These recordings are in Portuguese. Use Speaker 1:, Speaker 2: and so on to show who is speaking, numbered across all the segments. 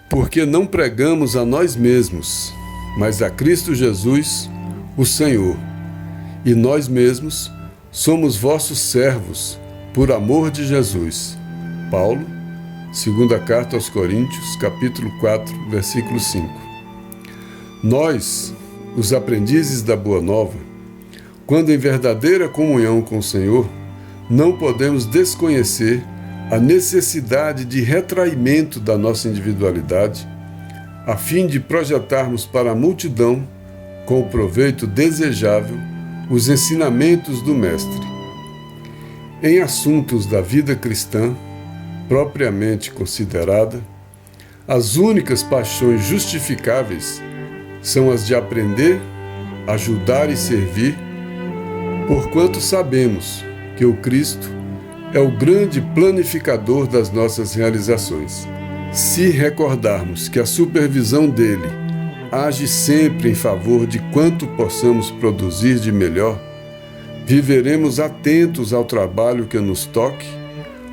Speaker 1: Porque não pregamos a nós mesmos, mas a Cristo Jesus, o Senhor. E nós mesmos somos vossos servos, por amor de Jesus. Paulo, segunda carta aos Coríntios, capítulo 4, versículo 5. Nós, os aprendizes da Boa Nova, quando em verdadeira comunhão com o Senhor, não podemos desconhecer a necessidade de retraimento da nossa individualidade, a fim de projetarmos para a multidão, com o proveito desejável, os ensinamentos do Mestre. Em assuntos da vida cristã, propriamente considerada, as únicas paixões justificáveis são as de aprender, ajudar e servir, porquanto sabemos que o Cristo é o grande planificador das nossas realizações. Se recordarmos que a supervisão dele age sempre em favor de quanto possamos produzir de melhor, viveremos atentos ao trabalho que nos toque,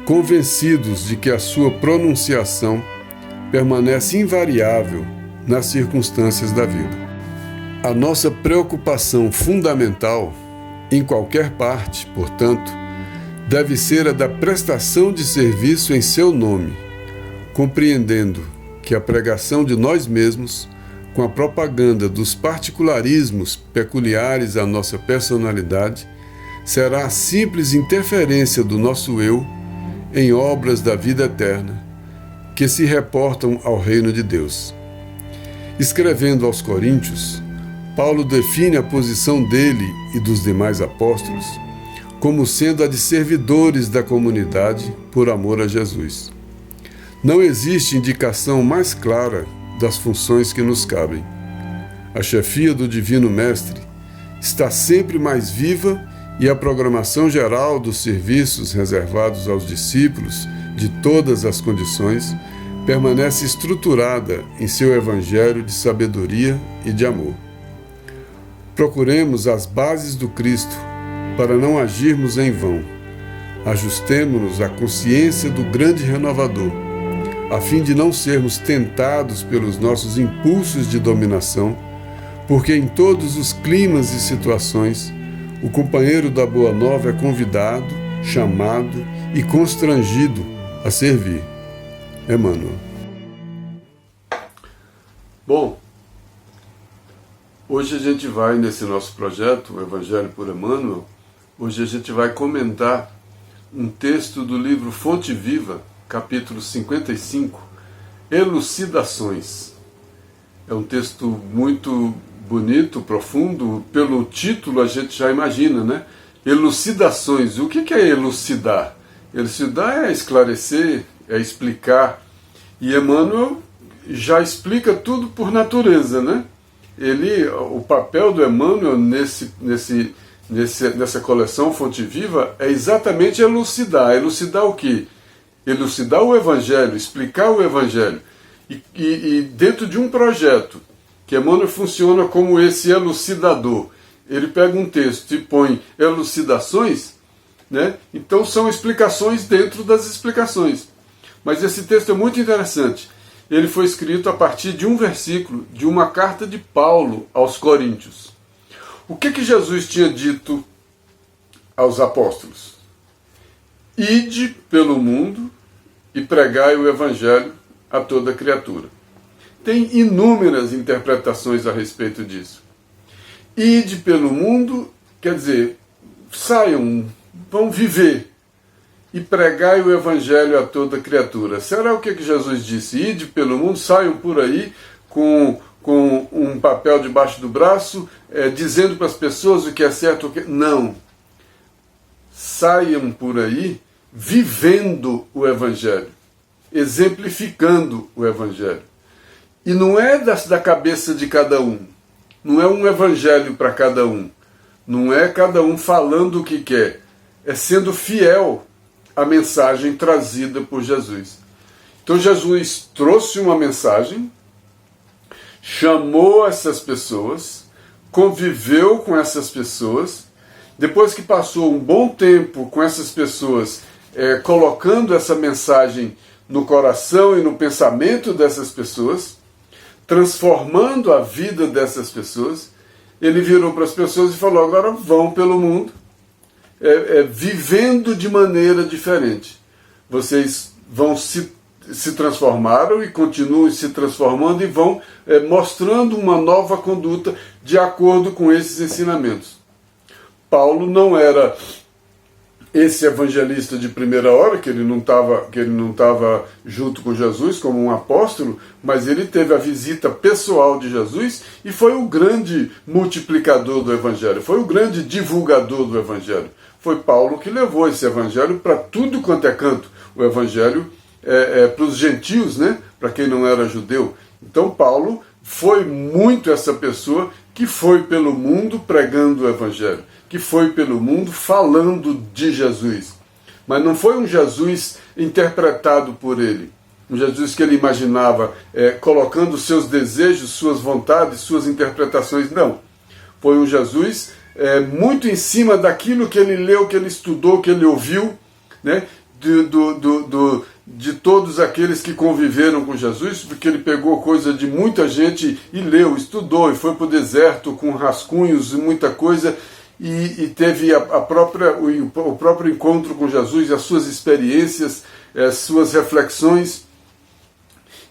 Speaker 1: convencidos de que a sua pronunciação permanece invariável nas circunstâncias da vida. A nossa preocupação fundamental, em qualquer parte, portanto, deve ser a da prestação de serviço em seu nome, compreendendo que a pregação de nós mesmos, com a propaganda dos particularismos peculiares à nossa personalidade, será a simples interferência do nosso eu em obras da vida eterna, que se reportam ao reino de Deus. Escrevendo aos Coríntios, Paulo define a posição dele e dos demais apóstolos como sendo a de servidores da comunidade por amor a Jesus. Não existe indicação mais clara das funções que nos cabem. A chefia do Divino Mestre está sempre mais viva e a programação geral dos serviços reservados aos discípulos de todas as condições permanece estruturada em seu evangelho de sabedoria e de amor. Procuremos as bases do Cristo para não agirmos em vão. Ajustemo-nos à consciência do grande renovador, a fim de não sermos tentados pelos nossos impulsos de dominação, porque em todos os climas e situações, o companheiro da Boa Nova é convidado, chamado e constrangido a servir. Emmanuel. Bom, hoje a gente vai, nesse nosso projeto, o Evangelho por Emmanuel, hoje a gente vai comentar um texto do livro Fonte Viva, capítulo 55, Elucidações. É um texto muito bonito, profundo, pelo título a gente já imagina, né? Elucidações. O que é elucidar? Elucidar é esclarecer, é explicar. E Emmanuel já explica tudo por natureza, né? O papel do Emmanuel nessa coleção Fonte Viva é exatamente elucidar. Elucidar o quê? Elucidar o Evangelho, explicar o Evangelho. E dentro de um projeto, que Emmanuel funciona como esse elucidador. Ele pega um texto e põe elucidações, né? Então são explicações dentro das explicações. Mas esse texto é muito interessante. Ele foi escrito a partir de um versículo de uma carta de Paulo aos Coríntios. O que Jesus tinha dito aos apóstolos? Ide pelo mundo e pregai o Evangelho a toda criatura. Tem inúmeras interpretações a respeito disso. Ide pelo mundo, quer dizer, saiam, vão viver e pregai o Evangelho a toda criatura. Será o que Jesus disse? Ide pelo mundo, saiam por aí com um papel debaixo do braço, dizendo para as pessoas o que é certo, o que... Não. Saiam por aí vivendo o Evangelho, exemplificando o Evangelho. E não é da cabeça de cada um. Não é um Evangelho para cada um. Não é cada um falando o que quer. É sendo fiel à mensagem trazida por Jesus. Então Jesus trouxe uma mensagem, chamou essas pessoas, conviveu com essas pessoas depois que passou um bom tempo com essas pessoas, colocando essa mensagem no coração e no pensamento dessas pessoas, transformando a vida dessas pessoas, ele virou para as pessoas e falou: agora vão pelo mundo, vivendo de maneira diferente. Vocês vão se transformaram e continuam se transformando e vão mostrando uma nova conduta de acordo com esses ensinamentos. Paulo não era esse evangelista de primeira hora, que ele não estava junto com Jesus como um apóstolo, mas ele teve a visita pessoal de Jesus e foi o grande multiplicador do evangelho, foi o grande divulgador do evangelho. Foi Paulo que levou esse evangelho para tudo quanto é canto. O evangelho para os gentios, né? Para quem não era judeu. Então Paulo foi muito essa pessoa que foi pelo mundo pregando o evangelho, que foi pelo mundo falando de Jesus. Mas não foi um Jesus interpretado por ele, um Jesus que ele imaginava colocando seus desejos, suas vontades, suas interpretações. Não. Foi um Jesus muito em cima daquilo que ele leu, que ele estudou, que ele ouviu, né? De todos aqueles que conviveram com Jesus, porque ele pegou coisa de muita gente e leu, estudou, e foi para o deserto com rascunhos e muita coisa, e teve o próprio encontro com Jesus, as suas experiências, as suas reflexões.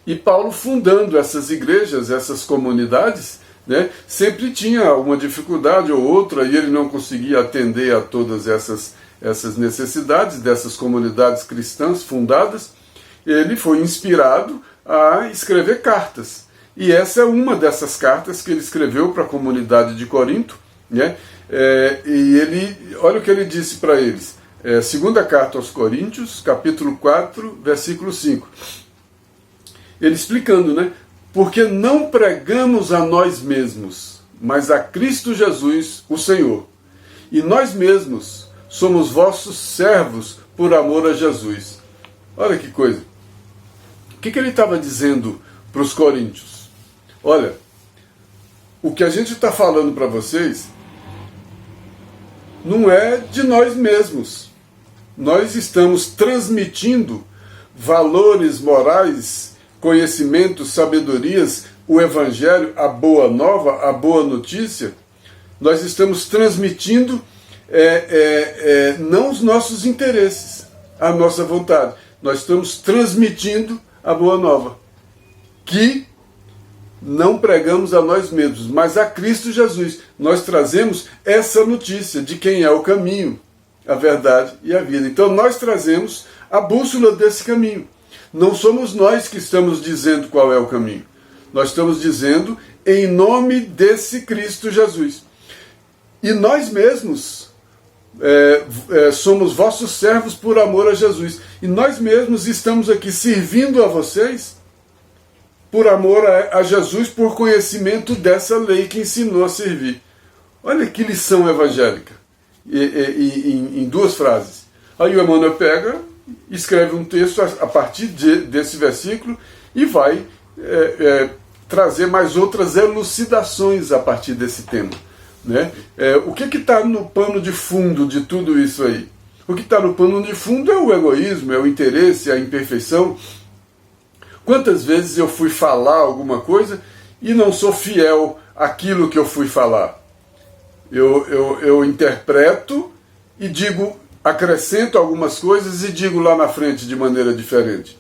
Speaker 1: E Paulo, fundando essas igrejas, essas comunidades, né, sempre tinha uma dificuldade ou outra, e ele não conseguia atender a todas essas necessidades dessas comunidades cristãs fundadas. Ele foi inspirado a escrever cartas. E essa é uma dessas cartas que ele escreveu para a comunidade de Corinto, né? E olha o que ele disse para eles. Segunda carta aos Coríntios, capítulo 4, versículo 5. Ele explicando, né? Porque não pregamos a nós mesmos, mas a Cristo Jesus, o Senhor. E nós mesmos somos vossos servos por amor a Jesus. Olha que coisa. O que ele estava dizendo para os coríntios? Olha, o que a gente está falando para vocês não é de nós mesmos. Nós estamos transmitindo valores morais, conhecimentos, sabedorias, o Evangelho, a boa nova, a boa notícia. Nós estamos transmitindo não os nossos interesses, a nossa vontade. Nós estamos transmitindo a boa nova, que não pregamos a nós mesmos, mas a Cristo Jesus. Nós trazemos essa notícia de quem é o caminho, a verdade e a vida. Então nós trazemos a bússola desse caminho. Não somos nós que estamos dizendo qual é o caminho. Nós estamos dizendo em nome desse Cristo Jesus. E nós mesmos somos vossos servos por amor a Jesus. E nós mesmos estamos aqui servindo a vocês por amor a Jesus, por conhecimento dessa lei que ensinou a servir. Olha que lição evangélica, em duas frases. Aí o Emmanuel pega, escreve um texto a partir desse versículo e vai trazer mais outras elucidações a partir desse tema. Né? O que está no pano de fundo de tudo isso aí? O que está no pano de fundo é o egoísmo, é o interesse, a imperfeição. Quantas vezes eu fui falar alguma coisa e não sou fiel àquilo que eu fui falar? Eu interpreto e digo, acrescento algumas coisas e digo lá na frente de maneira diferente.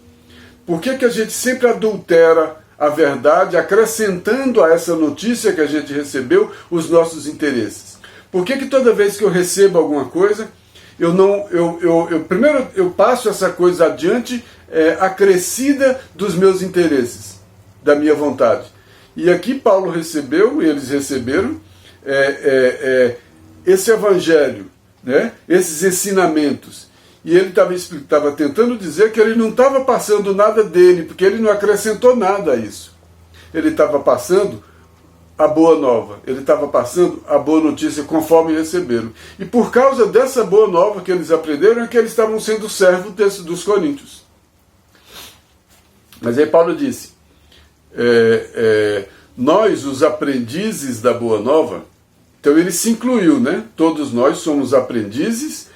Speaker 1: Por que a gente sempre adultera a verdade, acrescentando a essa notícia que a gente recebeu os nossos interesses? Por que toda vez que eu recebo alguma coisa, primeiro eu passo essa coisa adiante, acrescida dos meus interesses, da minha vontade? E aqui Paulo recebeu, e eles receberam, esse evangelho, né? Esses ensinamentos. E ele estava tentando dizer que ele não estava passando nada dele, porque ele não acrescentou nada a isso. Ele estava passando a boa nova, ele estava passando a boa notícia conforme receberam. E por causa dessa boa nova que eles aprenderam, é que eles estavam sendo servos dos coríntios. Mas aí Paulo disse, nós, os aprendizes da boa nova, Então ele se incluiu, né? Todos nós somos aprendizes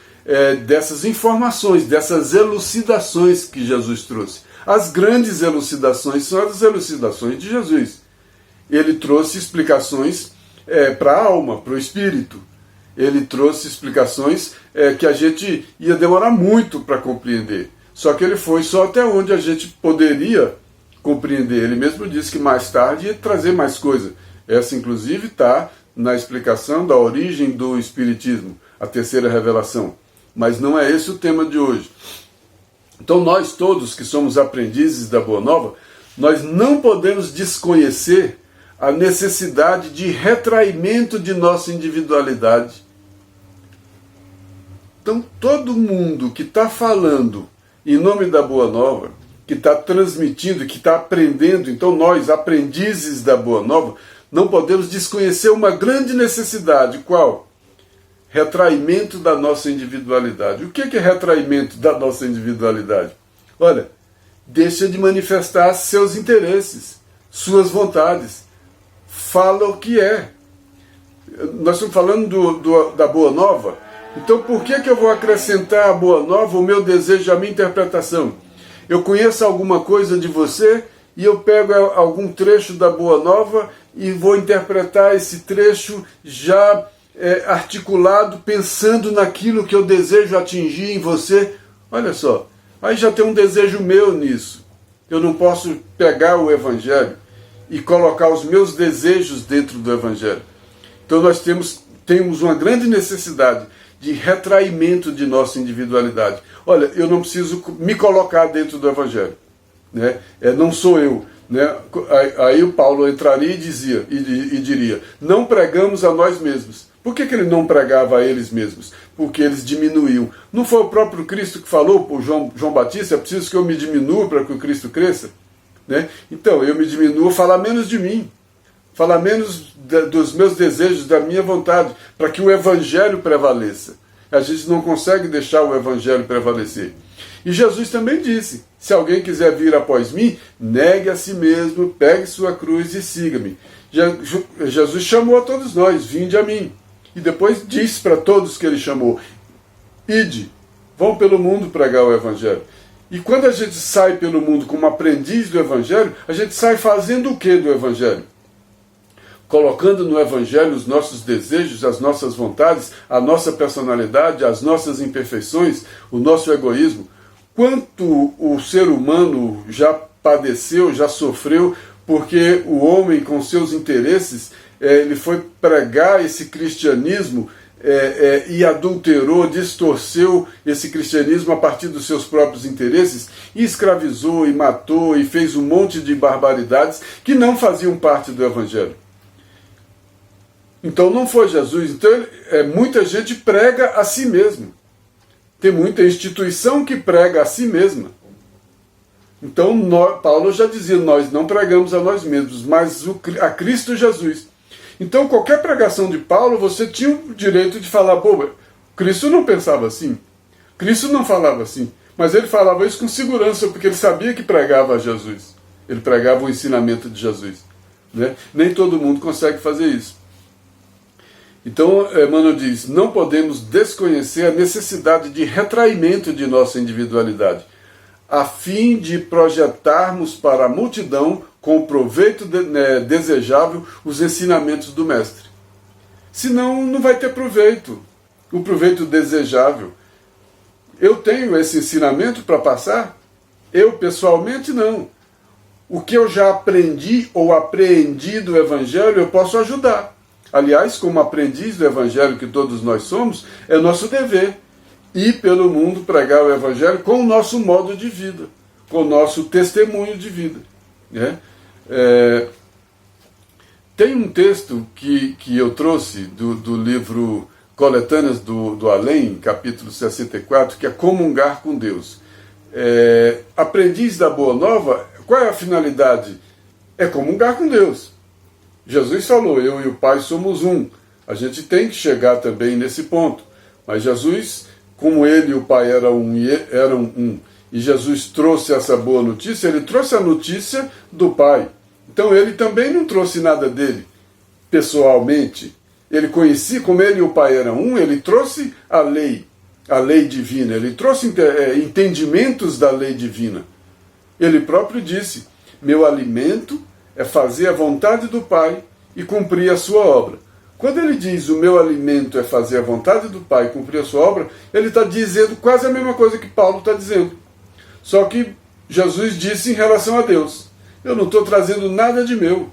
Speaker 1: dessas informações, dessas elucidações que Jesus trouxe. As grandes elucidações são as elucidações de Jesus. Ele trouxe explicações para a alma, para o espírito. Ele trouxe explicações que a gente ia demorar muito para compreender. Só que ele foi só até onde a gente poderia compreender. Ele mesmo disse que mais tarde ia trazer mais coisa. Essa, inclusive, está na explicação da origem do Espiritismo, a terceira revelação. Mas não é esse o tema de hoje. Então nós todos que somos aprendizes da Boa Nova, nós não podemos desconhecer a necessidade de retraimento de nossa individualidade. Então todo mundo que está falando em nome da Boa Nova, que está transmitindo, que está aprendendo, então nós, aprendizes da Boa Nova, não podemos desconhecer uma grande necessidade. Qual? Retraimento da nossa individualidade. O que é retraimento da nossa individualidade? Olha, deixa de manifestar seus interesses, suas vontades. Fala o que é. Nós estamos falando da Boa Nova. Então por que eu vou acrescentar à Boa Nova o meu desejo, a minha interpretação? Eu conheço alguma coisa de você e eu pego algum trecho da Boa Nova e vou interpretar esse trecho já articulado, pensando naquilo que eu desejo atingir em você. Olha só, aí já tem um desejo meu nisso. Eu não posso pegar o Evangelho e colocar os meus desejos dentro do Evangelho. Então nós temos uma grande necessidade de retraimento de nossa individualidade. Olha, eu não preciso me colocar dentro do Evangelho, né? Não sou eu, né? Aí o Paulo entraria e diria, não pregamos a nós mesmos. Por que ele não pregava a eles mesmos? Porque eles diminuíam. Não foi o próprio Cristo que falou por João Batista, é preciso que eu me diminua para que o Cristo cresça? Né? Então, eu me diminuo, falar menos de mim, falar menos dos meus desejos, da minha vontade, para que o Evangelho prevaleça. A gente não consegue deixar o Evangelho prevalecer. E Jesus também disse, se alguém quiser vir após mim, negue a si mesmo, pegue sua cruz e siga-me. Jesus chamou a todos nós, vinde a mim. E depois disse para todos que ele chamou, ide, vão pelo mundo pregar o Evangelho. E quando a gente sai pelo mundo como aprendiz do Evangelho, a gente sai fazendo o que do Evangelho? Colocando no Evangelho os nossos desejos, as nossas vontades, a nossa personalidade, as nossas imperfeições, o nosso egoísmo. Quanto o ser humano já padeceu, já sofreu, porque o homem com seus interesses, ele foi pregar esse cristianismo e adulterou, distorceu esse cristianismo a partir dos seus próprios interesses, e escravizou, e matou, e fez um monte de barbaridades que não faziam parte do Evangelho. Então não foi Jesus. Então muita gente prega a si mesmo. Tem muita instituição que prega a si mesma. Então Paulo já dizia, nós não pregamos a nós mesmos, mas a Cristo Jesus. Então qualquer pregação de Paulo, você tinha o direito de falar, pô, Cristo não pensava assim, Cristo não falava assim, mas ele falava isso com segurança, porque ele sabia que pregava a Jesus, ele pregava o ensinamento de Jesus, né? Nem todo mundo consegue fazer isso. Então Emmanuel diz, não podemos desconhecer a necessidade de retraimento de nossa individualidade, a fim de projetarmos para a multidão, com proveito desejável, os ensinamentos do Mestre. Senão não vai ter proveito, o proveito desejável. Eu tenho esse ensinamento para passar? Eu pessoalmente não. O que eu já aprendi ou apreendi do Evangelho, eu posso ajudar. Aliás, como aprendiz do Evangelho que todos nós somos, é nosso dever ir pelo mundo pregar o Evangelho com o nosso modo de vida, com o nosso testemunho de vida, né? Tem um texto que eu trouxe do livro Coletâneas do Além, capítulo 64, que é comungar com Deus. Aprendiz da Boa Nova, qual é a finalidade? É comungar com Deus. Jesus falou, eu e o Pai somos um. A gente tem que chegar também nesse ponto. Mas Jesus, como ele e o Pai eram um, e Jesus trouxe essa boa notícia, ele trouxe a notícia do Pai. Então ele também não trouxe nada dele, pessoalmente. ele conhecia, como ele e o Pai eram um, ele trouxe a lei divina, ele trouxe entendimentos da lei divina. Ele próprio disse: meu alimento é fazer a vontade do Pai e cumprir a sua obra. Quando ele diz o meu alimento é fazer a vontade do Pai e cumprir a sua obra, ele está dizendo quase a mesma coisa que Paulo está dizendo. Só que Jesus disse em relação a Deus: eu não estou trazendo nada de meu.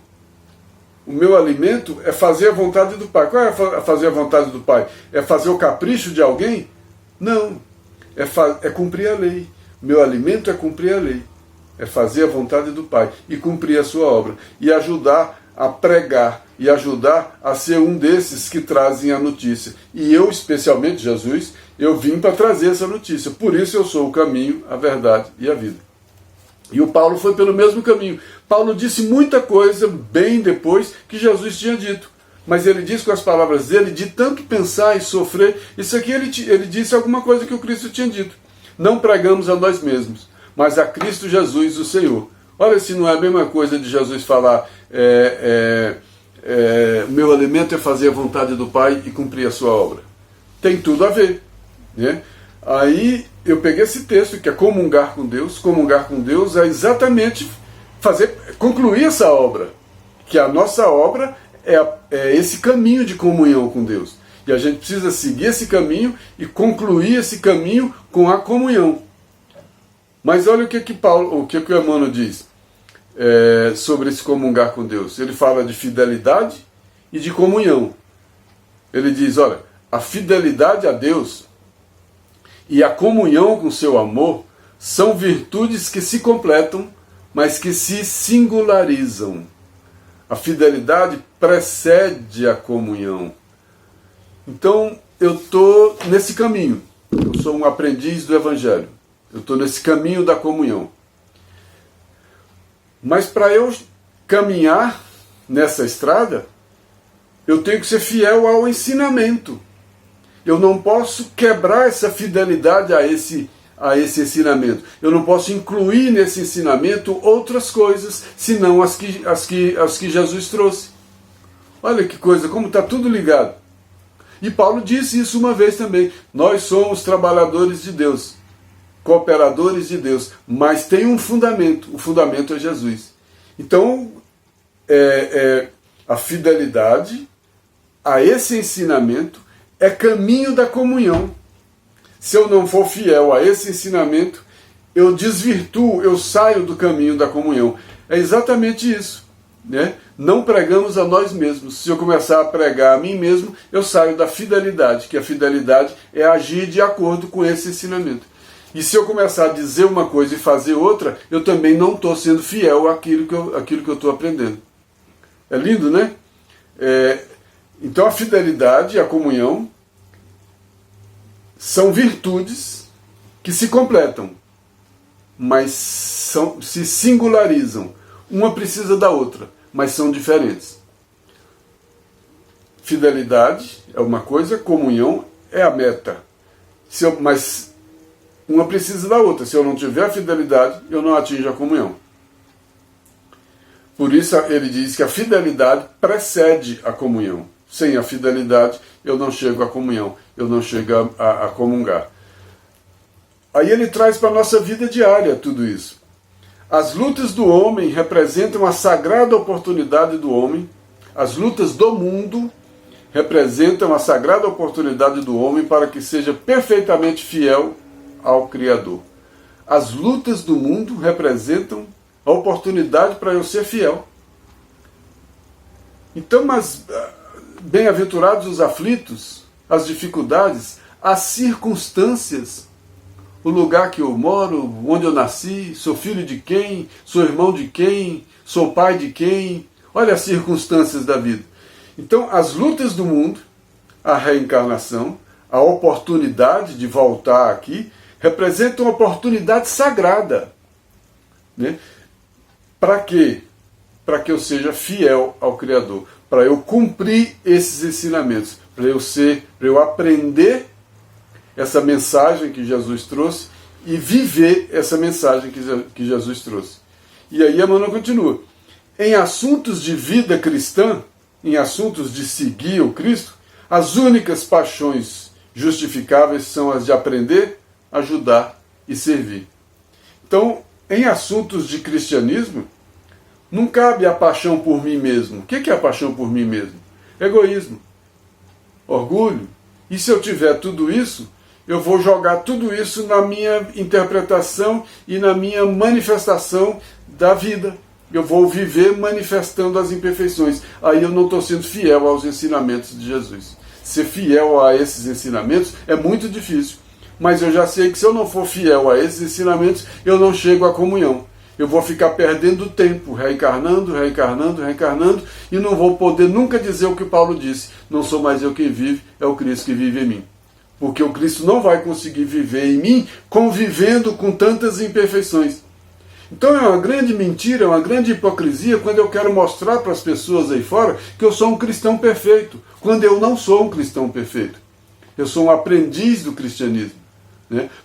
Speaker 1: O meu alimento é fazer a vontade do Pai. Qual é fazer a vontade do Pai? É fazer o capricho de alguém? Não. É cumprir a lei. Meu alimento é cumprir a lei. É fazer a vontade do Pai e cumprir a sua obra. E ajudar a pregar. E ajudar a ser um desses que trazem a notícia. E eu, especialmente, Jesus, eu vim para trazer essa notícia. Por isso eu sou o caminho, a verdade e a vida. E o Paulo foi pelo mesmo caminho. Paulo disse muita coisa bem depois que Jesus tinha dito. Mas ele disse com as palavras dele, de tanto pensar e sofrer, isso aqui ele disse alguma coisa que o Cristo tinha dito. Não pregamos a nós mesmos, mas a Cristo Jesus, o Senhor. Olha se não é a mesma coisa de Jesus falar, meu alimento é fazer a vontade do Pai e cumprir a sua obra. Tem tudo a ver, né? Aí eu peguei esse texto que é comungar com Deus é exatamente concluir essa obra, que a nossa obra é esse caminho de comunhão com Deus, e a gente precisa seguir esse caminho e concluir esse caminho com a comunhão. Mas olha o que o Emmanuel diz sobre esse comungar com Deus. Ele fala de fidelidade e de comunhão. Ele diz, olha, a fidelidade a Deus e a comunhão com seu amor são virtudes que se completam, mas que se singularizam. A fidelidade precede a comunhão. Então, eu estou nesse caminho. Eu sou um aprendiz do Evangelho. Eu estou nesse caminho da comunhão. Mas para eu caminhar nessa estrada, eu tenho que ser fiel ao ensinamento. Eu não posso quebrar essa fidelidade a esse ensinamento. Eu não posso incluir nesse ensinamento outras coisas, senão as que Jesus trouxe. Olha que coisa, como está tudo ligado. E Paulo disse isso uma vez também. Nós somos trabalhadores de Deus, cooperadores de Deus, mas tem um fundamento. O fundamento é Jesus. Então, a fidelidade a esse ensinamento é caminho da comunhão. Se eu não for fiel a esse ensinamento, eu desvirtuo, eu saio do caminho da comunhão. É exatamente isso, né? Não pregamos a nós mesmos. Se eu começar a pregar a mim mesmo, eu saio da fidelidade, que a fidelidade é agir de acordo com esse ensinamento. E se eu começar a dizer uma coisa e fazer outra, eu também não estou sendo fiel àquilo que eu estou aprendendo. É lindo, né? Então a fidelidade e a comunhão são virtudes que se completam, mas se singularizam. Uma precisa da outra, mas são diferentes. Fidelidade é uma coisa, comunhão é a meta. Mas uma precisa da outra. Se eu não tiver a fidelidade, eu não atinjo a comunhão. Por isso ele diz que a fidelidade precede a comunhão. Sem a fidelidade, eu não chego à comunhão, eu não chego a comungar. Aí ele traz para a nossa vida diária tudo isso. As lutas do homem representam a sagrada oportunidade do homem, as lutas do mundo representam a sagrada oportunidade do homem para que seja perfeitamente fiel ao Criador. As lutas do mundo representam a oportunidade para eu ser fiel. Então, mas bem-aventurados os aflitos, as dificuldades, as circunstâncias, o lugar que eu moro, onde eu nasci, sou filho de quem, sou irmão de quem, sou pai de quem. Olha as circunstâncias da vida. Então, as lutas do mundo, a reencarnação, a oportunidade de voltar aqui, representam uma oportunidade sagrada. Né? Para quê? Para que eu seja fiel ao Criador, para eu cumprir esses ensinamentos, para eu aprender essa mensagem que Jesus trouxe e viver essa mensagem que Jesus trouxe. E aí Emmanuel continua. Em assuntos de vida cristã, em assuntos de seguir o Cristo, as únicas paixões justificáveis são as de aprender, ajudar e servir. Então, em assuntos de cristianismo, não cabe a paixão por mim mesmo. O que é a paixão por mim mesmo? Egoísmo, orgulho. E se eu tiver tudo isso, eu vou jogar tudo isso na minha interpretação e na minha manifestação da vida. Eu vou viver manifestando as imperfeições. Aí eu não estou sendo fiel aos ensinamentos de Jesus. Ser fiel a esses ensinamentos é muito difícil. Mas eu já sei que se eu não for fiel a esses ensinamentos, eu não chego à comunhão. Eu vou ficar perdendo tempo, reencarnando, e não vou poder nunca dizer o que Paulo disse. Não sou mais eu quem vive, é o Cristo que vive em mim. Porque o Cristo não vai conseguir viver em mim convivendo com tantas imperfeições. Então é uma grande mentira, é uma grande hipocrisia quando eu quero mostrar para as pessoas aí fora que eu sou um cristão perfeito, quando eu não sou um cristão perfeito. Eu sou um aprendiz do cristianismo.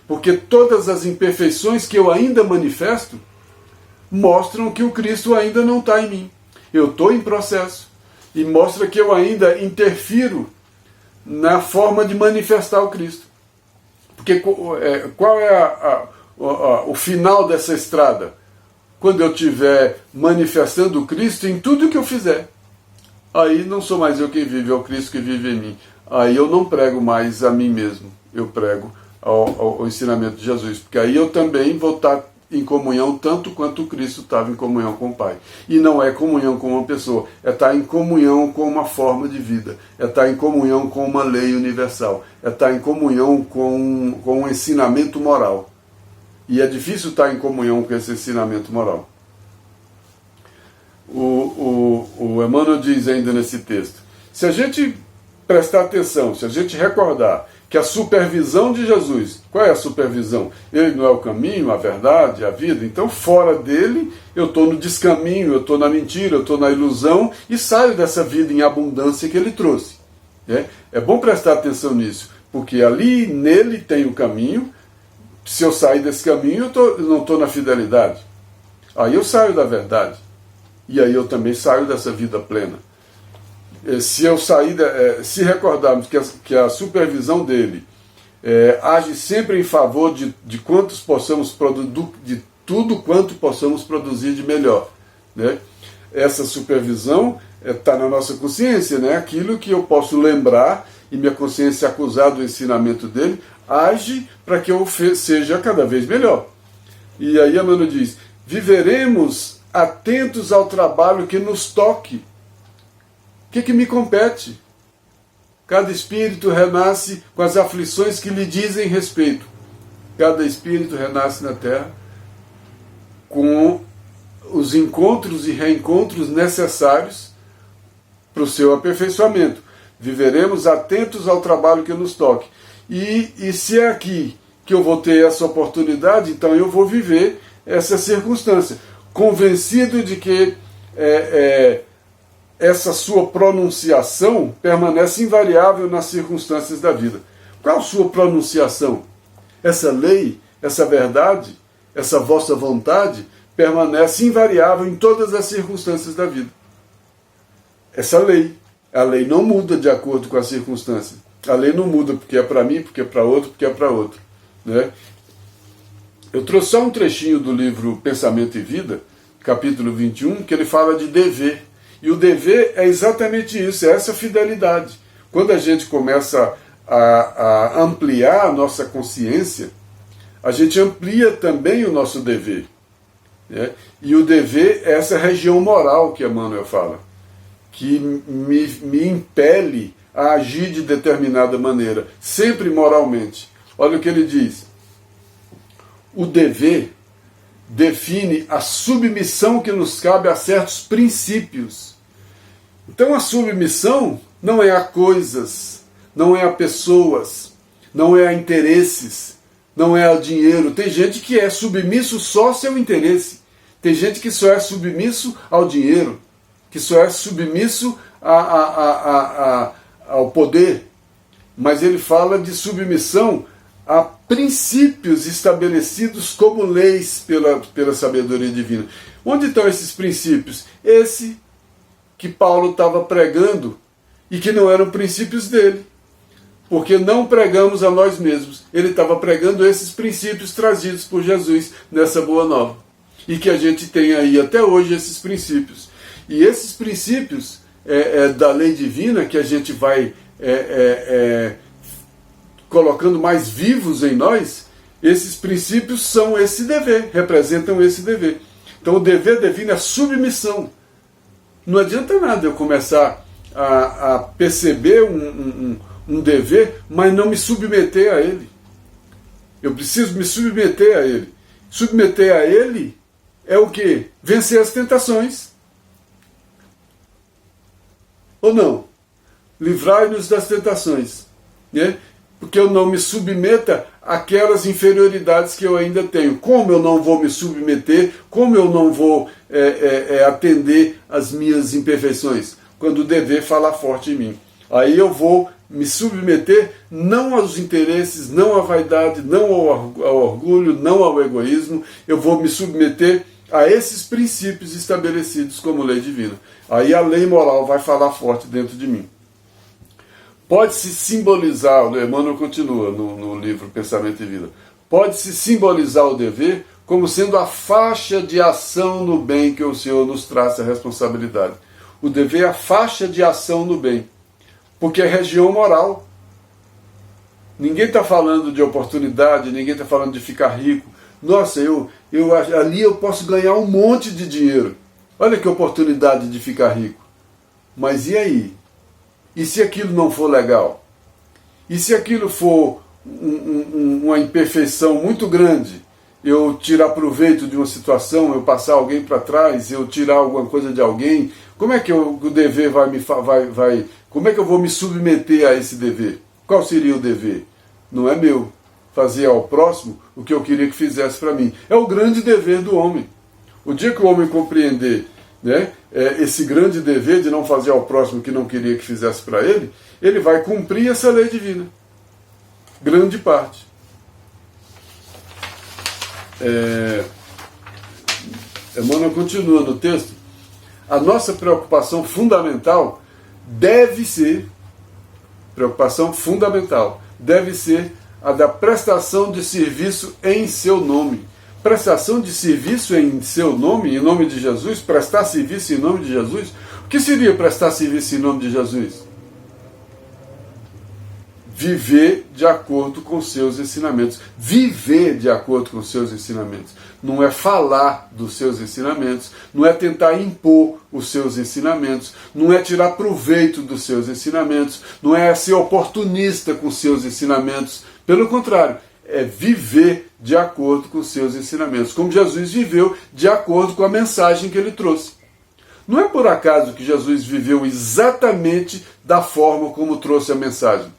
Speaker 1: Porque todas as imperfeições que eu ainda manifesto mostram que o Cristo ainda não está em mim. Eu estou em processo. E mostra que eu ainda interfiro na forma de manifestar o Cristo. Porque qual é o final dessa estrada? Quando eu estiver manifestando o Cristo em tudo que eu fizer. Aí não sou mais eu quem vive, é o Cristo que vive em mim. Aí eu não prego mais a mim mesmo. Eu prego ao ensinamento de Jesus, porque aí eu também vou estar em comunhão tanto quanto o Cristo estava em comunhão com o Pai. E não é comunhão com uma pessoa, é estar em comunhão com uma forma de vida, é estar em comunhão com uma lei universal, é estar em comunhão com um ensinamento moral. E é difícil estar em comunhão com esse ensinamento moral. O Emmanuel diz ainda nesse texto, se a gente prestar atenção, se a gente recordar que a supervisão de Jesus, qual é a supervisão? Ele não é o caminho, a verdade, a vida. Então, fora dele, eu estou no descaminho, eu estou na mentira, eu estou na ilusão e saio dessa vida em abundância que ele trouxe. É bom prestar atenção nisso, porque ali, nele, tem o caminho. Se eu sair desse caminho, eu não estou na fidelidade. Aí eu saio da verdade. E aí eu também saio dessa vida plena. Se eu sair, se recordarmos que a supervisão dele age sempre em favor de quantos possamos de tudo quanto possamos produzir de melhor, essa supervisão está na nossa consciência, aquilo que eu posso lembrar e minha consciência acusar do ensinamento dele age para que eu seja cada vez melhor. E aí Emmanuel diz, viveremos atentos ao trabalho que nos toque. O que me compete? Cada espírito renasce com as aflições que lhe dizem respeito. Cada espírito renasce na Terra com os encontros e reencontros necessários para o seu aperfeiçoamento. Viveremos atentos ao trabalho que nos toque. E se é aqui que eu vou ter essa oportunidade, então eu vou viver essa circunstância, convencido de que essa sua pronunciação permanece invariável nas circunstâncias da vida. Qual a sua pronunciação? Essa lei, essa verdade, essa vossa vontade permanece invariável em todas as circunstâncias da vida. Essa lei, a lei não muda de acordo com as circunstâncias. A lei não muda porque é para mim, porque é para outro, porque é para outro. Eu trouxe só um trechinho do livro Pensamento e Vida, capítulo 21, que ele fala de dever. E o dever é exatamente isso, é essa fidelidade. Quando a gente começa a ampliar a nossa consciência, a gente amplia também o nosso dever. E o dever é essa região moral que Emmanuel fala, que me impele a agir de determinada maneira, sempre moralmente. Olha o que ele diz. O dever define a submissão que nos cabe a certos princípios. Então a submissão não é a coisas, não é a pessoas, não é a interesses, não é a dinheiro. Tem gente que é submisso só ao seu interesse. Tem gente que só é submisso ao dinheiro, que só é submisso ao poder. Mas ele fala de submissão a princípios estabelecidos como leis pela sabedoria divina. Onde estão esses princípios? Esse que Paulo estava pregando e que não eram princípios dele, porque não pregamos a nós mesmos. Ele estava pregando esses princípios trazidos por Jesus nessa boa nova, e que a gente tem aí até hoje esses princípios. E esses princípios da lei divina, que a gente vai colocando mais vivos em nós, esses princípios são esse dever, representam esse dever. Então o dever divino é submissão. Não adianta nada eu começar a perceber um dever, mas não me submeter a ele. Eu preciso me submeter a ele. Submeter a ele é o quê? Vencer as tentações. Ou não? Livrai-nos das tentações, né? Porque eu não me submeta àquelas inferioridades que eu ainda tenho. Como eu não vou me submeter? Como eu não vou atender às minhas imperfeições? Quando o dever falar forte em mim. Aí eu vou me submeter não aos interesses, não à vaidade, não ao orgulho, não ao egoísmo. Eu vou me submeter a esses princípios estabelecidos como lei divina. Aí a lei moral vai falar forte dentro de mim. Pode-se simbolizar, o Emmanuel continua no livro Pensamento e Vida, pode-se simbolizar o dever como sendo a faixa de ação no bem que o Senhor nos traz a responsabilidade. O dever é a faixa de ação no bem, porque é região moral. Ninguém está falando de oportunidade, ninguém está falando de ficar rico. Nossa, ali eu posso ganhar um monte de dinheiro. Olha que oportunidade de ficar rico. Mas e aí? E se aquilo não for legal? E se aquilo for uma imperfeição muito grande? Eu tirar proveito de uma situação, eu passar alguém para trás, eu tirar alguma coisa de alguém? Como é que o dever como é que eu vou me submeter a esse dever? Qual seria o dever? Não é meu. Fazer ao próximo o que eu queria que fizesse para mim. É o grande dever do homem. O dia que o homem compreender, né, esse grande dever de não fazer ao próximo o que não queria que fizesse para ele, ele vai cumprir essa lei divina. Grande parte. Emmanuel continua no texto. A nossa preocupação fundamental deve ser a da prestação de serviço em seu nome. Prestação de serviço em seu nome, em nome de Jesus, prestar serviço em nome de Jesus. O que seria prestar serviço em nome de Jesus? Viver de acordo com seus ensinamentos. Viver de acordo com seus ensinamentos. Não é falar dos seus ensinamentos, não é tentar impor os seus ensinamentos, não é tirar proveito dos seus ensinamentos, não é ser oportunista com seus ensinamentos. Pelo contrário, é viver de acordo com seus ensinamentos, como Jesus viveu de acordo com a mensagem que ele trouxe. Não é por acaso que Jesus viveu exatamente da forma como trouxe a mensagem.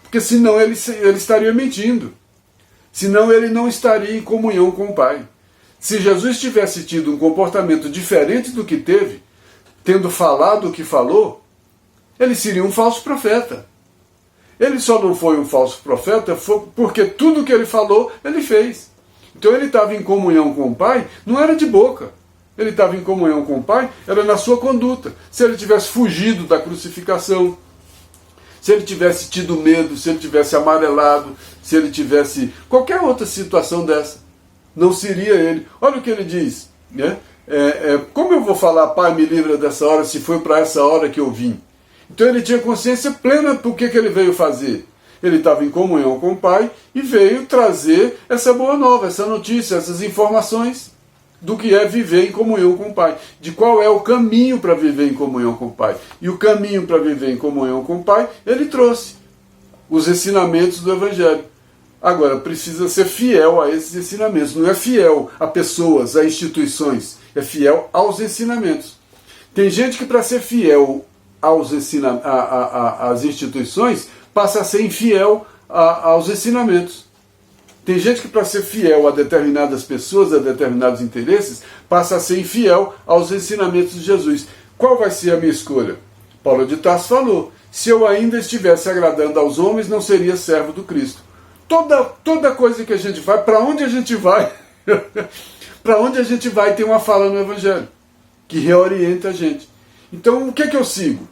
Speaker 1: Porque senão ele estaria mentindo. Senão ele não estaria em comunhão com o Pai. Se Jesus tivesse tido um comportamento diferente do que teve, tendo falado o que falou, ele seria um falso profeta. Ele só não foi um falso profeta porque tudo que ele falou, ele fez. Então ele estava em comunhão com o Pai, não era de boca. Ele estava em comunhão com o Pai, era na sua conduta. Se ele tivesse fugido da crucificação, se ele tivesse tido medo, se ele tivesse amarelado, se ele tivesse qualquer outra situação dessa, não seria ele. Olha o que ele diz, né? Como eu vou falar, Pai, me livra dessa hora, se foi para essa hora que eu vim? Então ele tinha consciência plena do que ele veio fazer. Ele estava em comunhão com o Pai e veio trazer essa boa nova, essa notícia, essas informações do que é viver em comunhão com o Pai, de qual é o caminho para viver em comunhão com o Pai. E o caminho para viver em comunhão com o Pai, ele trouxe os ensinamentos do Evangelho. Agora, precisa ser fiel a esses ensinamentos, não é fiel a pessoas, a instituições, é fiel aos ensinamentos. Tem gente que para ser fiel às instituições passa a ser infiel aos ensinamentos. Tem gente que para ser fiel a determinadas pessoas, a determinados interesses, passa a ser infiel aos ensinamentos de Jesus. Qual vai ser a minha escolha? Paulo de Tarso falou, se eu ainda estivesse agradando aos homens, não seria servo do Cristo. Toda coisa que a gente vai, para onde a gente vai? Para onde a gente vai tem uma fala no Evangelho, que reorienta a gente. Então o que é que eu sigo?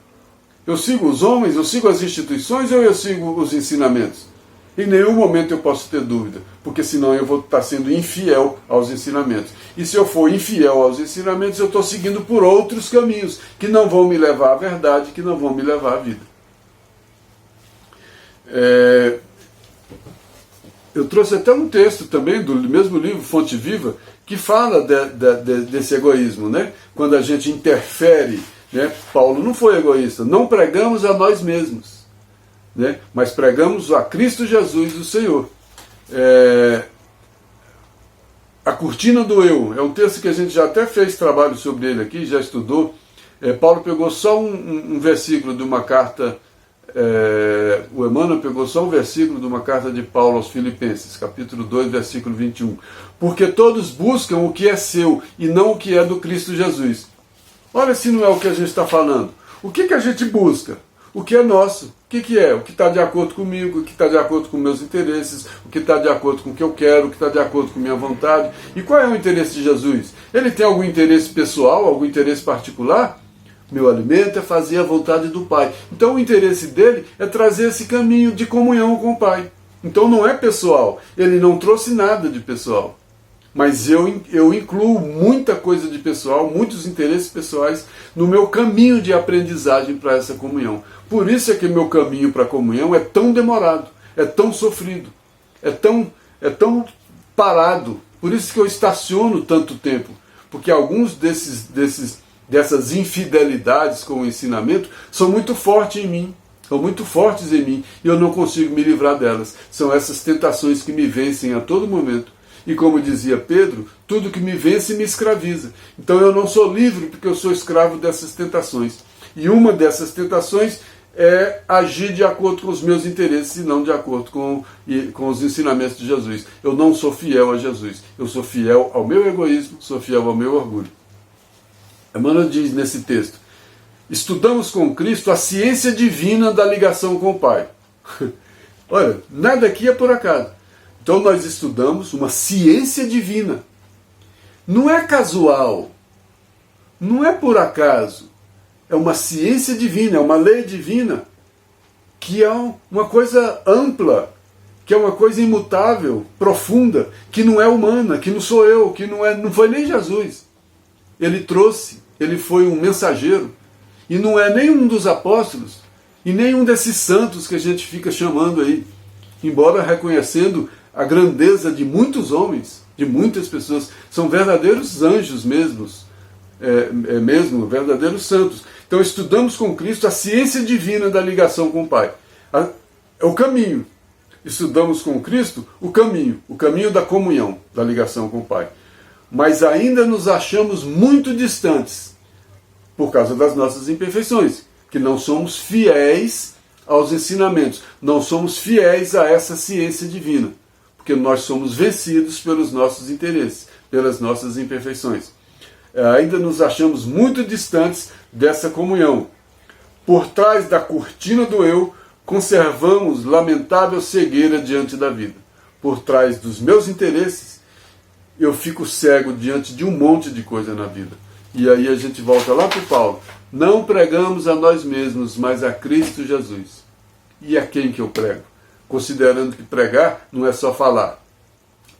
Speaker 1: Eu sigo os homens, eu sigo as instituições ou eu sigo os ensinamentos? Em nenhum momento eu posso ter dúvida, porque senão eu vou estar sendo infiel aos ensinamentos. E se eu for infiel aos ensinamentos, eu estou seguindo por outros caminhos, que não vão me levar à verdade, que não vão me levar à vida. Eu trouxe até um texto também do mesmo livro, Fonte Viva, que fala desse egoísmo, né? Quando a gente interfere, né? Paulo não foi egoísta, não pregamos a nós mesmos, né? Mas pregamos a Cristo Jesus, o Senhor. A cortina do eu, é um texto que a gente já até fez trabalho sobre ele aqui, já estudou. Paulo pegou só um versículo de uma carta, o Emmanuel pegou só um versículo de uma carta de Paulo aos Filipenses, capítulo 2, versículo 21. Porque todos buscam o que é seu e não o que é do Cristo Jesus. Olha se não é o que a gente está falando. O que a gente busca? O que é nosso? O que é? O que está de acordo comigo, o que está de acordo com meus interesses, o que está de acordo com o que eu quero, o que está de acordo com minha vontade. E qual é o interesse de Jesus? Ele tem algum interesse pessoal, algum interesse particular? Meu alimento é fazer a vontade do Pai. Então o interesse dele é trazer esse caminho de comunhão com o Pai. Então não é pessoal. Ele não trouxe nada de pessoal. Mas eu incluo muita coisa de pessoal, muitos interesses pessoais no meu caminho de aprendizagem para essa comunhão. Por isso é que meu caminho para a comunhão é tão demorado, é tão sofrido, é tão parado. Por isso que eu estaciono tanto tempo. Porque alguns dessas infidelidades com o ensinamento são muito fortes em mim. São muito fortes em mim e eu não consigo me livrar delas. São essas tentações que me vencem a todo momento. E como dizia Pedro, tudo que me vence me escraviza. Então eu não sou livre porque eu sou escravo dessas tentações. E uma dessas tentações é agir de acordo com os meus interesses e não de acordo com os ensinamentos de Jesus. Eu não sou fiel a Jesus. Eu sou fiel ao meu egoísmo, sou fiel ao meu orgulho. Emmanuel diz nesse texto: estudamos com Cristo a ciência divina da ligação com o Pai. Olha, nada aqui é por acaso. Então nós estudamos uma ciência divina. Não é casual. Não é por acaso. É uma ciência divina, é uma lei divina, que é uma coisa ampla, que é uma coisa imutável, profunda, que não é humana, que não sou eu, que não foi nem Jesus. Ele trouxe, ele foi um mensageiro, e não é nenhum dos apóstolos, e nenhum desses santos que a gente fica chamando aí, embora reconhecendo a grandeza de muitos homens, de muitas pessoas, são verdadeiros anjos mesmos, verdadeiros santos. Então estudamos com Cristo a ciência divina da ligação com o Pai. É o caminho. Estudamos com Cristo o caminho da comunhão, da ligação com o Pai. Mas ainda nos achamos muito distantes, por causa das nossas imperfeições, que não somos fiéis aos ensinamentos, não somos fiéis a essa ciência divina. Porque nós somos vencidos pelos nossos interesses, pelas nossas imperfeições. Ainda nos achamos muito distantes dessa comunhão. Por trás da cortina do eu, conservamos lamentável cegueira diante da vida. Por trás dos meus interesses, eu fico cego diante de um monte de coisa na vida. E aí a gente volta lá para o Paulo. Não pregamos a nós mesmos, mas a Cristo Jesus. E a quem que eu prego? Considerando que pregar não é só falar,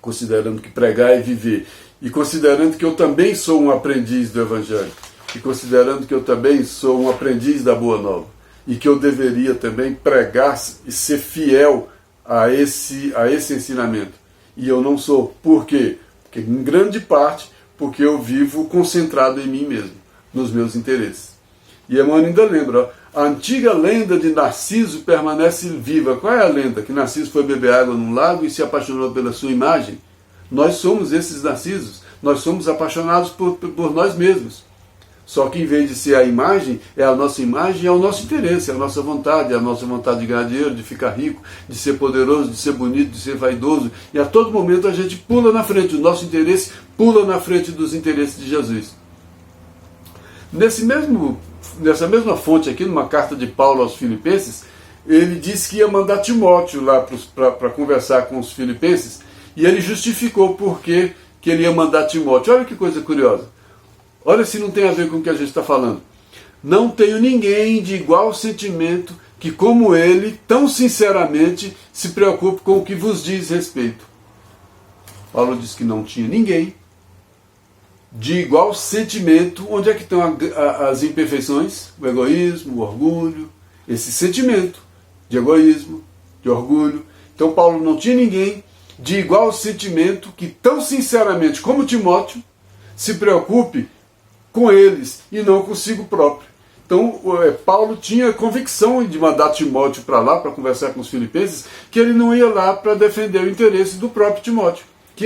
Speaker 1: considerando que pregar é viver, e considerando que eu também sou um aprendiz do Evangelho, e considerando que eu também sou um aprendiz da Boa Nova, e que eu deveria também pregar e ser fiel a esse ensinamento. E eu não sou. Por quê? Porque, em grande parte, porque eu vivo concentrado em mim mesmo, nos meus interesses. E Emmanuel ainda lembra, ó, a antiga lenda de Narciso permanece viva. Qual é a lenda? Que Narciso foi beber água num lago e se apaixonou pela sua imagem? Nós somos esses Narcisos. Nós somos apaixonados por nós mesmos. Só que em vez de ser a imagem, é a nossa imagem, é o nosso interesse, é a nossa vontade de ganhar dinheiro, de ficar rico, de ser poderoso, de ser bonito, de ser vaidoso. E a todo momento a gente pula na frente, o nosso interesse pula na frente dos interesses de Jesus. Nessa mesma fonte aqui, numa carta de Paulo aos Filipenses, ele disse que ia mandar Timóteo lá para conversar com os filipenses, e ele justificou por que ele ia mandar Timóteo. Olha que coisa curiosa. Olha se não tem a ver com o que a gente está falando. não tenho ninguém de igual sentimento que, como ele, tão sinceramente se preocupe com o que vos diz respeito. Paulo diz que não tinha ninguém de igual sentimento. Onde é que estão as imperfeições? O egoísmo, o orgulho, esse sentimento de egoísmo, de orgulho. Então Paulo não tinha ninguém de igual sentimento que tão sinceramente como Timóteo se preocupe com eles e não consigo próprio. Então Paulo tinha convicção de mandar Timóteo para lá para conversar com os filipenses, que ele não ia lá para defender o interesse do próprio Timóteo, que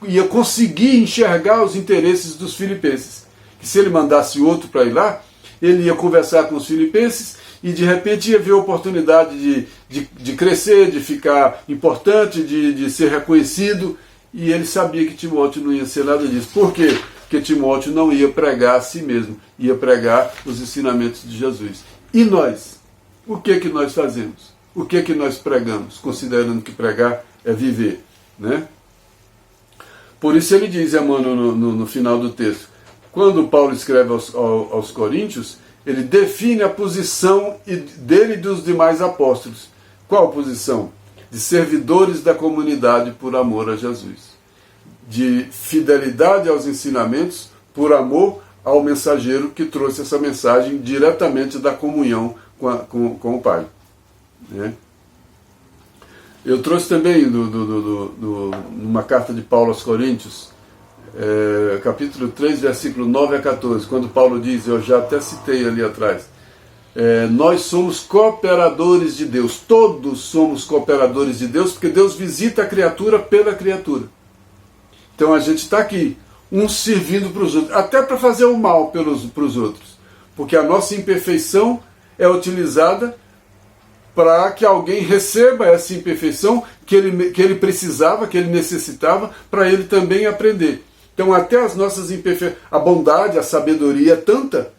Speaker 1: ia conseguir enxergar os interesses dos filipenses. Que se ele mandasse outro para ir lá, ele ia conversar com os filipenses e de repente ia ver a oportunidade de crescer, de ficar importante, de ser reconhecido, e ele sabia que Timóteo não ia ser nada disso. Por quê? Porque Timóteo não ia pregar a si mesmo, ia pregar os ensinamentos de Jesus. E nós? O que nós fazemos? O que nós pregamos, considerando que pregar é viver, né? Por isso ele diz, Emmanuel, no final do texto, quando Paulo escreve aos Coríntios, ele define a posição dele e dos demais apóstolos. Qual a posição? De servidores da comunidade por amor a Jesus. De fidelidade aos ensinamentos por amor ao mensageiro que trouxe essa mensagem diretamente da comunhão com o Pai. Né? Eu trouxe também numa carta de Paulo aos Coríntios, capítulo 3, versículo 9 a 14, quando Paulo diz, eu já até citei ali atrás, nós somos cooperadores de Deus, todos somos cooperadores de Deus, porque Deus visita a criatura pela criatura. Então a gente está aqui, uns servindo para os outros, até para fazer o mal para os outros, porque a nossa imperfeição é utilizada para que alguém receba essa imperfeição que ele precisava, que ele necessitava, para ele também aprender. Então até as nossas imperfeições, a bondade, a sabedoria tanta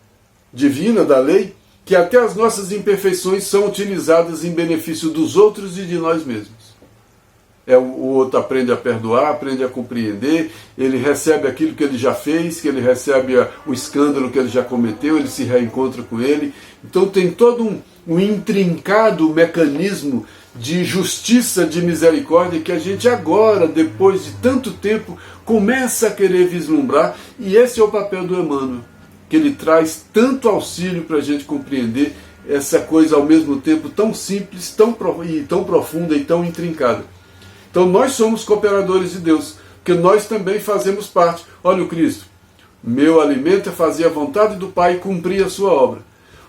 Speaker 1: divina da lei, que até as nossas imperfeições são utilizadas em benefício dos outros e de nós mesmos. O outro aprende a perdoar, aprende a compreender, ele recebe aquilo que ele já fez, que ele recebe o escândalo que ele já cometeu, ele se reencontra com ele. Então tem todo um intrincado mecanismo de justiça, de misericórdia, que a gente agora, depois de tanto tempo, começa a querer vislumbrar, e esse é o papel do Emmanuel, que ele traz tanto auxílio para a gente compreender essa coisa ao mesmo tempo tão simples, tão profunda e tão intrincada. Então nós somos cooperadores de Deus, porque nós também fazemos parte. Olha o Cristo, meu alimento é fazer a vontade do Pai e cumprir a sua obra.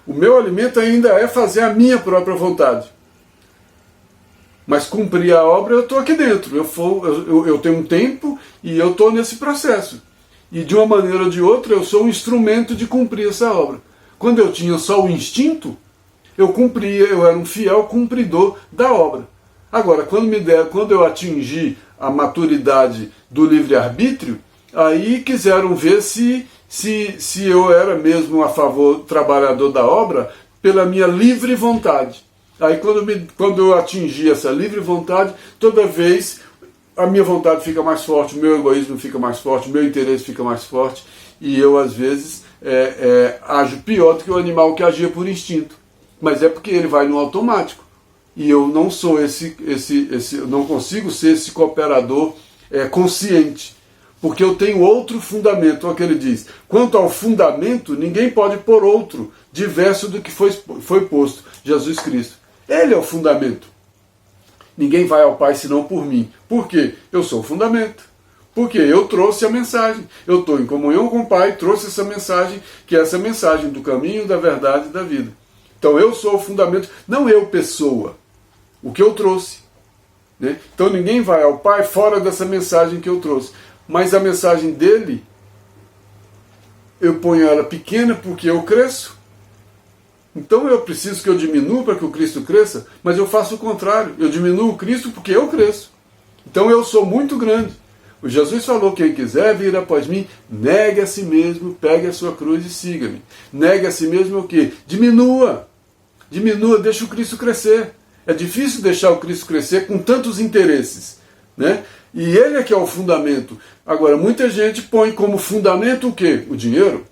Speaker 1: O meu alimento ainda é fazer a minha própria vontade. Mas cumprir a obra, eu estou aqui dentro. Eu tenho um tempo e eu estou nesse processo. E de uma maneira ou de outra, eu sou um instrumento de cumprir essa obra. Quando eu tinha só o instinto, eu cumpria, eu era um fiel cumpridor da obra. Agora, quando eu atingi a maturidade do livre-arbítrio, aí quiseram ver se eu era mesmo a favor trabalhador da obra pela minha livre vontade. Aí quando eu atingi essa livre vontade, toda vez a minha vontade fica mais forte, o meu egoísmo fica mais forte, o meu interesse fica mais forte, e eu às vezes ajo pior do que o animal que agia por instinto. Mas é porque ele vai no automático. E eu não sou não consigo ser esse cooperador consciente, porque eu tenho outro fundamento, é o que ele diz. Quanto ao fundamento, ninguém pode pôr outro, diverso do que foi posto, Jesus Cristo. Ele é o fundamento. Ninguém vai ao Pai senão por mim. Por quê? Eu sou o fundamento. Porque eu trouxe a mensagem. Eu estou em comunhão com o Pai, trouxe essa mensagem, que é essa mensagem do caminho, da verdade e da vida. Então eu sou o fundamento, não eu pessoa, o que eu trouxe. Né? Então ninguém vai ao Pai fora dessa mensagem que eu trouxe. Mas a mensagem dele, eu ponho ela pequena porque eu cresço. Então eu preciso que eu diminua para que o Cristo cresça, mas eu faço o contrário. Eu diminuo o Cristo porque eu cresço. Então eu sou muito grande. O Jesus falou, quem quiser vir após mim, negue a si mesmo, pegue a sua cruz e siga-me. Negue a si mesmo o quê? Diminua. Diminua, deixa o Cristo crescer. É difícil deixar o Cristo crescer com tantos interesses, né? E ele é que é o fundamento. Agora, muita gente põe como fundamento o quê? O dinheiro.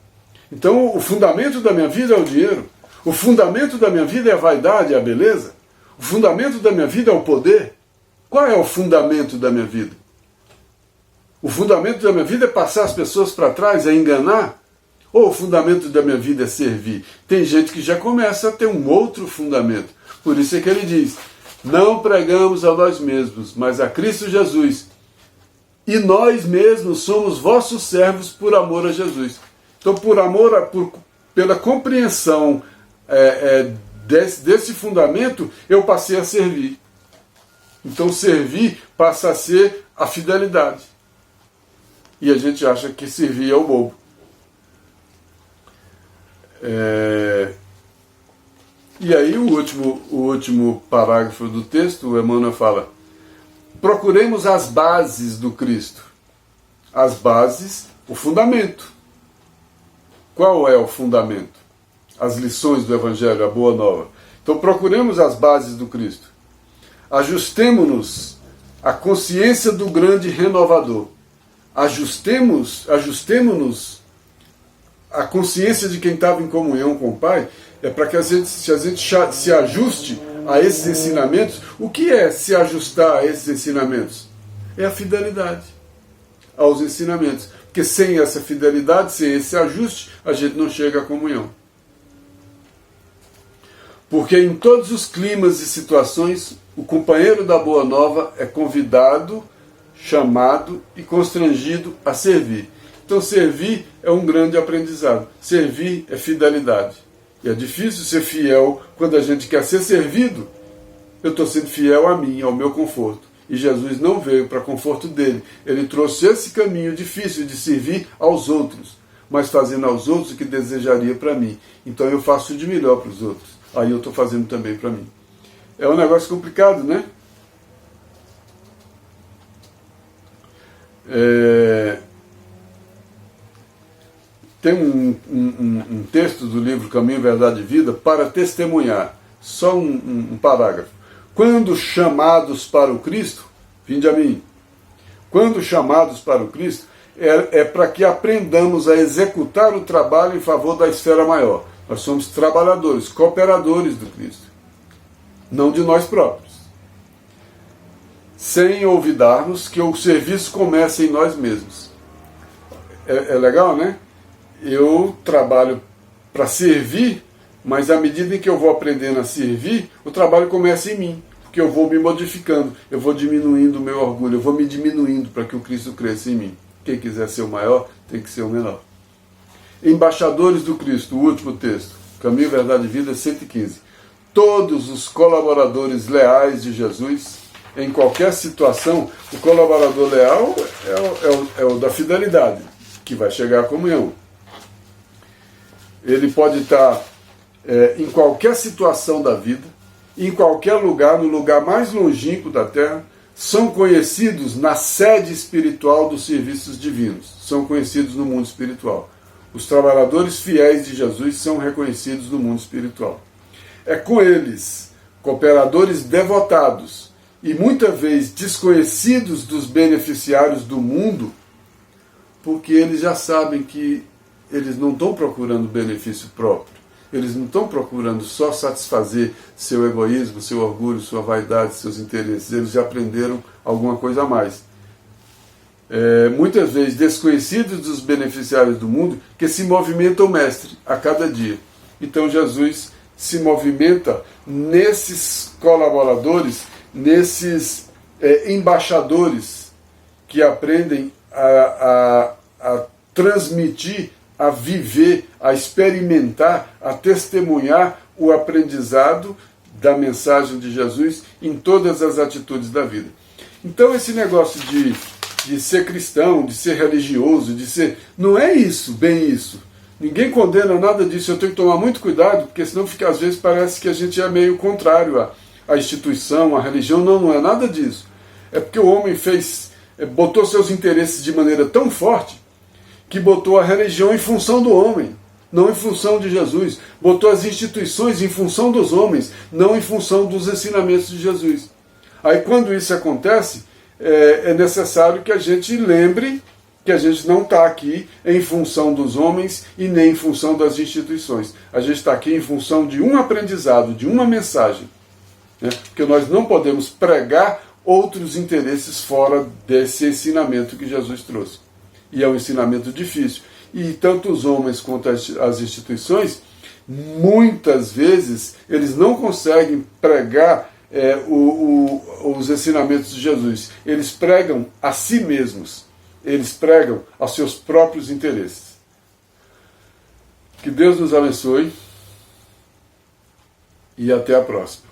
Speaker 1: Então o fundamento da minha vida é o dinheiro, o fundamento da minha vida é a vaidade, é a beleza, o fundamento da minha vida é o poder. Qual é o fundamento da minha vida? O fundamento da minha vida é passar as pessoas para trás, é enganar? Ou o fundamento da minha vida é servir? Tem gente que já começa a ter um outro fundamento. Por isso é que ele diz, não pregamos a nós mesmos, mas a Cristo Jesus. E nós mesmos somos vossos servos por amor a Jesus. Então, pela compreensão desse fundamento, eu passei a servir. Então, servir passa a ser a fidelidade. E a gente acha que servir é o bobo. E aí o último parágrafo do texto, o Emmanuel fala, procuremos as bases do Cristo. As bases, o fundamento. Qual é o fundamento? As lições do Evangelho, a Boa Nova. Então procuremos as bases do Cristo. Ajustemo-nos à consciência do grande renovador. Ajustemo-nos à consciência de quem estava em comunhão com o Pai, é para que a gente se ajuste a esses ensinamentos. O que é se ajustar a esses ensinamentos? É a fidelidade aos ensinamentos. Porque sem essa fidelidade, sem esse ajuste, a gente não chega à comunhão. Porque em todos os climas e situações, o companheiro da Boa Nova é convidado, chamado e constrangido a servir. Então servir é um grande aprendizado. Servir é fidelidade. E é difícil ser fiel quando a gente quer ser servido. Eu estou sendo fiel a mim, ao meu conforto. E Jesus não veio para conforto dele. Ele trouxe esse caminho difícil de servir aos outros, mas fazendo aos outros o que desejaria para mim. Então eu faço de melhor para os outros. Aí eu estou fazendo também para mim. É um negócio complicado, né? Tem um texto do livro Caminho, Verdade e Vida para testemunhar. Só um parágrafo. Quando chamados para o Cristo, vinde a mim. Quando chamados para o Cristo, é para que aprendamos a executar o trabalho em favor da esfera maior. Nós somos trabalhadores, cooperadores do Cristo, não de nós próprios. Sem olvidarmos que o serviço começa em nós mesmos. É legal, né? Eu trabalho para servir, mas à medida em que eu vou aprendendo a servir, o trabalho começa em mim, porque eu vou me modificando, eu vou diminuindo o meu orgulho, eu vou me diminuindo para que o Cristo cresça em mim. Quem quiser ser o maior, tem que ser o menor. Embaixadores do Cristo, o último texto, Caminho, Verdade e Vida, 115. Todos os colaboradores leais de Jesus, em qualquer situação, o colaborador leal é o da fidelidade, que vai chegar à comunhão. Ele pode estar em qualquer situação da vida, em qualquer lugar, no lugar mais longínquo da terra, são conhecidos na sede espiritual dos serviços divinos, são conhecidos no mundo espiritual. Os trabalhadores fiéis de Jesus são reconhecidos no mundo espiritual. É com eles, cooperadores devotados e muitas vezes desconhecidos dos beneficiários do mundo, porque eles já sabem que eles não estão procurando benefício próprio. Eles não estão procurando só satisfazer seu egoísmo, seu orgulho, sua vaidade, seus interesses. Eles já aprenderam alguma coisa a mais. Muitas vezes desconhecidos dos beneficiários do mundo, que se movimenta o Mestre a cada dia. Então Jesus se movimenta nesses colaboradores, nesses embaixadores que aprendem a transmitir, a viver, a experimentar, a testemunhar o aprendizado da mensagem de Jesus em todas as atitudes da vida. Então esse negócio de ser cristão, de ser religioso, não é isso, bem isso. Ninguém condena nada disso. Eu tenho que tomar muito cuidado, porque senão às vezes parece que a gente é meio contrário à instituição, à religião. Não é nada disso. É porque o homem botou seus interesses de maneira tão forte que botou a religião em função do homem, não em função de Jesus. Botou as instituições em função dos homens, não em função dos ensinamentos de Jesus. Aí quando isso acontece, é necessário que a gente lembre que a gente não está aqui em função dos homens e nem em função das instituições. A gente está aqui em função de um aprendizado, de uma mensagem. Né? Porque nós não podemos pregar outros interesses fora desse ensinamento que Jesus trouxe. E é um ensinamento difícil. E tanto os homens quanto as instituições, muitas vezes, eles não conseguem pregar os ensinamentos de Jesus. Eles pregam a si mesmos. Eles pregam aos seus próprios interesses. Que Deus nos abençoe e até a próxima.